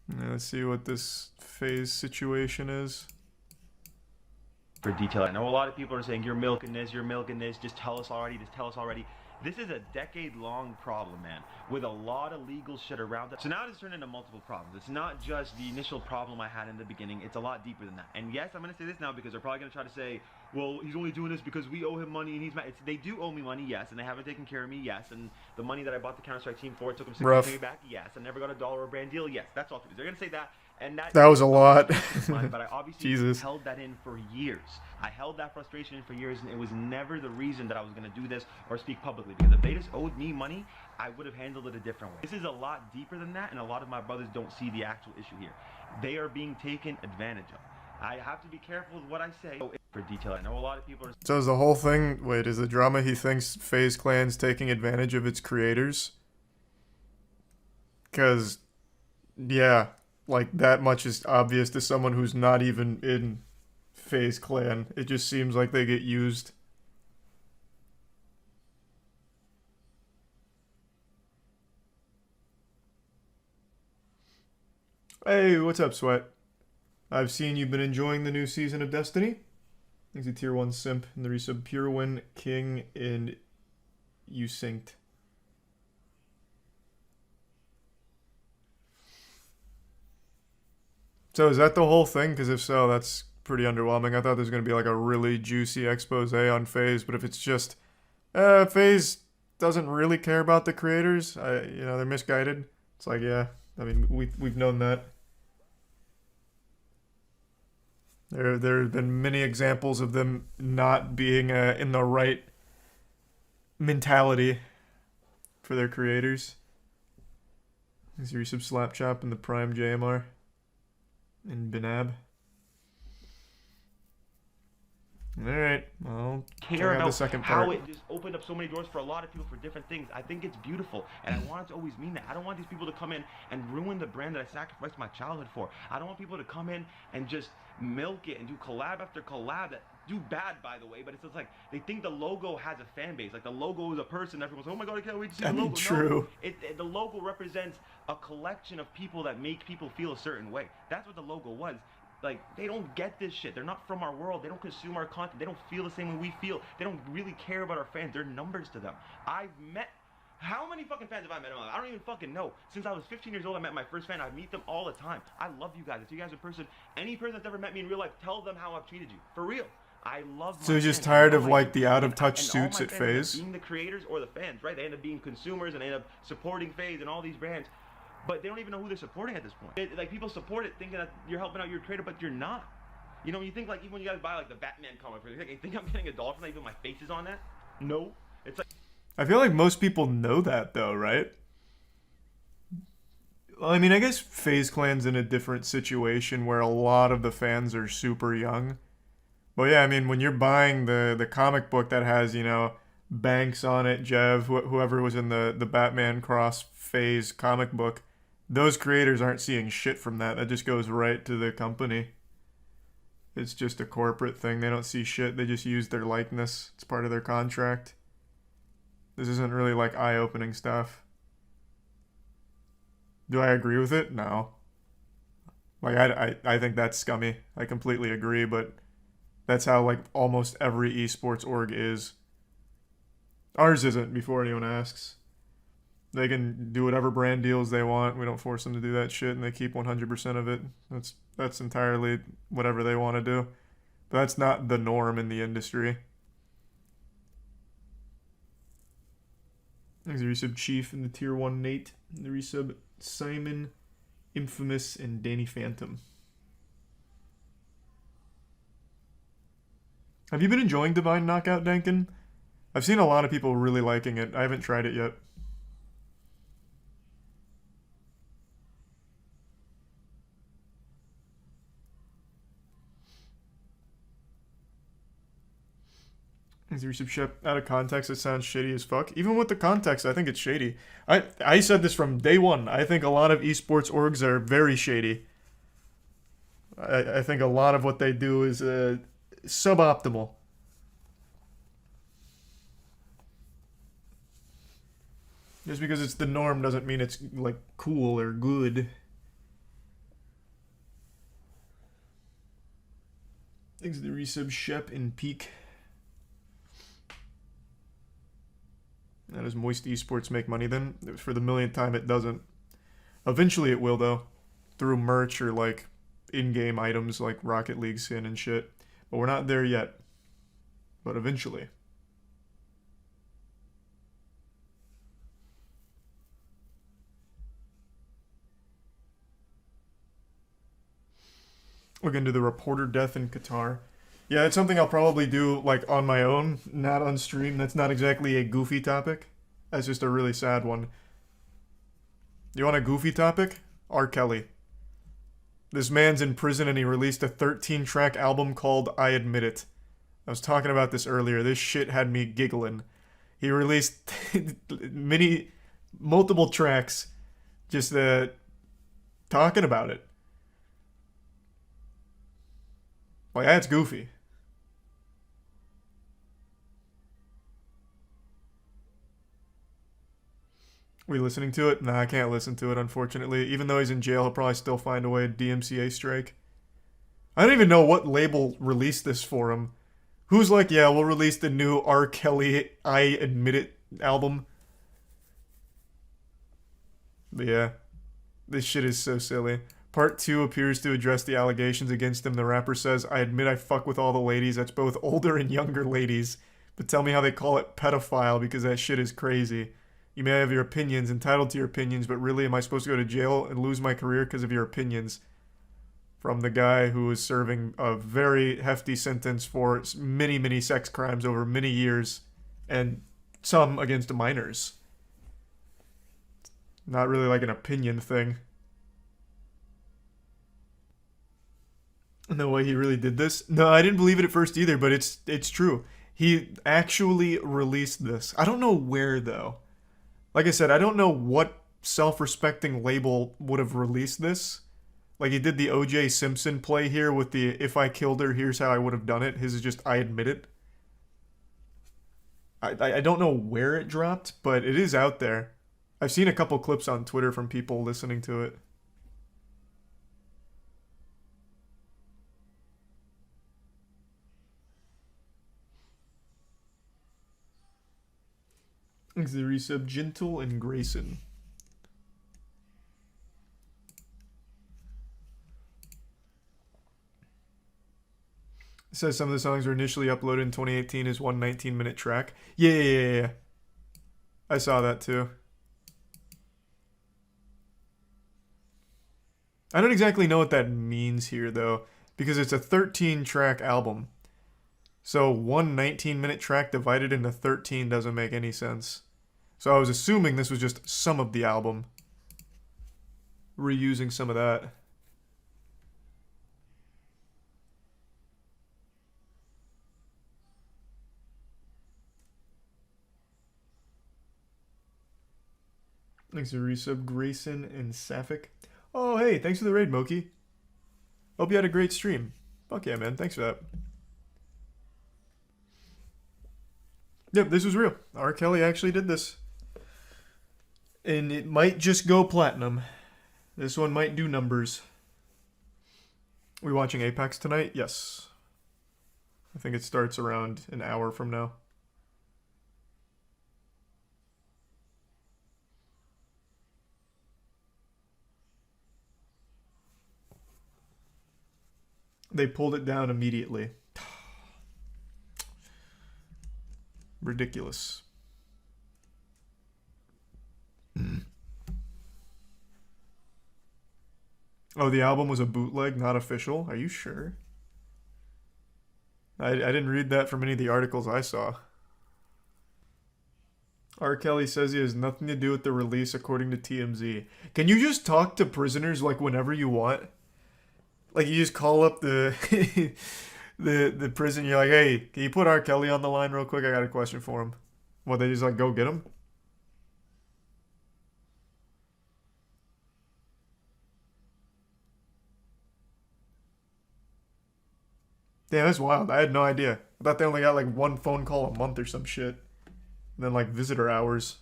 Let's see what this FAZE situation is. For detail. I know a lot of people are saying you're milking this, you're milking this, just tell us already, just tell us already. This is a decade-long problem, man, with a lot of legal shit around it. So now it's turned into multiple problems. It's not just the initial problem I had in the beginning. It's a lot deeper than that. And yes, I'm going to say this now because they're probably going to try to say, well, he's only doing this because we owe him money and he's mad. They do owe me money, yes, and they haven't taken care of me, yes, and the money that I bought the Counter-Strike team for, it took them 6 months to pay me back, yes, I never got a dollar or brand deal, yes. That's all. They're going to say that. And that was a lot. but I obviously Jesus. held that in for years. I held that frustration in for years, and it was never the reason that I was going to do this or speak publicly. Because if they just owed me money, I would have handled it a different way. This is a lot deeper than that, and a lot of my brothers don't see the actual issue here. They are being taken advantage of. I have to be careful with what I say. For detail, I know a lot of people are... So is the whole thing, wait, is the drama he thinks FaZe Clan's taking advantage of its creators? Because, yeah, like that much is obvious to someone who's not even in FaZe Clan. It just seems like they get used. Hey, what's up, Sweat? I've seen you've been enjoying the new season of Destiny. He's a tier 1 simp in the resub Pure Win, King, and you synced. So is that the whole thing? Because if so, that's pretty underwhelming. I thought there was going to be like a really juicy expose on FaZe, but if it's just, FaZe doesn't really care about the creators, they're misguided. It's like, yeah, I mean, we've known that. There have been many examples of them not being in the right mentality for their creators. Is your sub Slap Chop in the Prime JMR in Binab? Alright, well, care about the second how part. it just opened up so many doors for a lot of people for different things. I think it's beautiful, and I want it to always mean that. I don't want these people to come in and ruin the brand that I sacrificed my childhood for. I don't want people to come in and just milk it and do collab after collab that do bad, by the way, but it's just like they think the logo has a fan base. Like the logo is a person. Everyone's like, oh my god, I can't wait to see the logo. True. No, the logo represents a collection of people that make people feel a certain way. That's what the logo was. Like, they don't get this shit. They're not from our world. They don't consume our content. They don't feel the same way we feel. They don't really care about our fans. They're numbers to them. I've met... How many fucking fans have I met in my life? I don't even fucking know. Since I was 15 years old, I met my first fan. I meet them all the time. I love you guys. I see you guys in person. Any person that's ever met me in real life, tell them how I've treated you. For real. I love my So you're just fans. tired of like the out-of-touch suits at FaZe? FaZe? Being the creators or the fans, right? They end up being consumers and they end up supporting FaZe and all these brands. But they don't even know who they're supporting at this point. Like, people support it thinking that you're helping out your creator, but you're not. You know, you think like even when you guys buy like the Batman comic, you think I'm getting a dollar from that even my face is on that? No. It's like... I feel like most people know that though, right? Well, I mean, I guess FaZe Clan's in a different situation where a lot of the fans are super young. But yeah, I mean, when you're buying the comic book that has, Banks on it, Jev, whoever was in the Batman Cross FaZe comic book, those creators aren't seeing shit from that. That just goes right to the company. It's just a corporate thing. They don't see shit. They just use their likeness. It's part of their contract. This isn't really like eye-opening stuff. Do I agree with it? No. Like, I think that's scummy. I completely agree, but that's how like almost every esports org is. Ours isn't, before anyone asks. They can do whatever brand deals they want. We don't force them to do that shit, and they keep 100% of it. That's entirely whatever they want to do. But that's not the norm in the industry. Thanks the resub Chief and the tier 1 Nate. And the resub Simon, Infamous, and Danny Phantom. Have you been enjoying Divine Knockout, Dankin? I've seen a lot of people really liking it. I haven't tried it yet. Out of context, it sounds shady as fuck. Even with the context, I think it's shady. I said this from day one. I think a lot of esports orgs are very shady. I think a lot of what they do is suboptimal. Just because it's the norm doesn't mean it's like cool or good. Thanks to the resub Shep in Peak. How does Moist Esports make money then? For the millionth time, it doesn't. Eventually it will, though. Through merch or, like, in-game items like Rocket League skin and shit. But we're not there yet. But eventually. Look into the reporter death in Qatar. Yeah, it's something I'll probably do, like, on my own, not on stream. That's not exactly a goofy topic. That's just a really sad one. You want a goofy topic? R. Kelly. This man's in prison and he released a 13-track album called I Admit It. I was talking about this earlier. This shit had me giggling. He released multiple tracks just talking about it. Like, that's goofy. We listening to it? Nah, I can't listen to it, unfortunately. Even though he's in jail, he'll probably still find a way to DMCA strike. I don't even know what label released this for him. Who's like, yeah, we'll release the new R. Kelly I Admit It album. But yeah, this shit is so silly. Part 2 appears to address the allegations against him. The rapper says, I admit I fuck with all the ladies. That's both older and younger ladies. But tell me how they call it pedophile because that shit is crazy. You may have your opinions, entitled to your opinions, but really am I supposed to go to jail and lose my career because of your opinions? From the guy who is serving a very hefty sentence for many, many sex crimes over many years, and some against minors. Not really like an opinion thing. No way he really did this? No, I didn't believe it at first either, but it's true. He actually released this. I don't know where, though. Like I said, I don't know what self-respecting label would have released this. Like, he did the O.J. Simpson play here with the, if I killed her, here's how I would have done it. His is just, I admit it. I don't know where it dropped, but it is out there. I've seen a couple clips on Twitter from people listening to it. Thanks to the resub, Gentle and Grayson. It says some of the songs were initially uploaded in 2018 as one 19-minute track. Yeah. I saw that too. I don't exactly know what that means here, though, because it's a 13-track album. So one 19-minute track divided into 13 doesn't make any sense. So I was assuming this was just some of the album. Reusing some of that. Thanks to resub, Grayson and Sapphic. Oh, hey, thanks for the raid, Moki. Hope you had a great stream. Fuck yeah, man. Thanks for that. Yep, this was real. R. Kelly actually did this. And it might just go platinum. This one might do numbers. We watching Apex tonight? Yes. I think it starts around an hour from now. They pulled it down immediately. Ridiculous. Oh, the album was a bootleg, not official? Are you sure? I didn't read that from any of the articles I saw. R. Kelly says he has nothing to do with the release, according to TMZ. Can you just talk to prisoners like whenever you want? Like, you just call up the the prison, you're like, hey, can you put R. Kelly on the line real quick? I got a question for him. What, they just like go get him? Damn, that's wild. I had no idea. I thought they only got like one phone call a month or some shit. And then like visitor hours.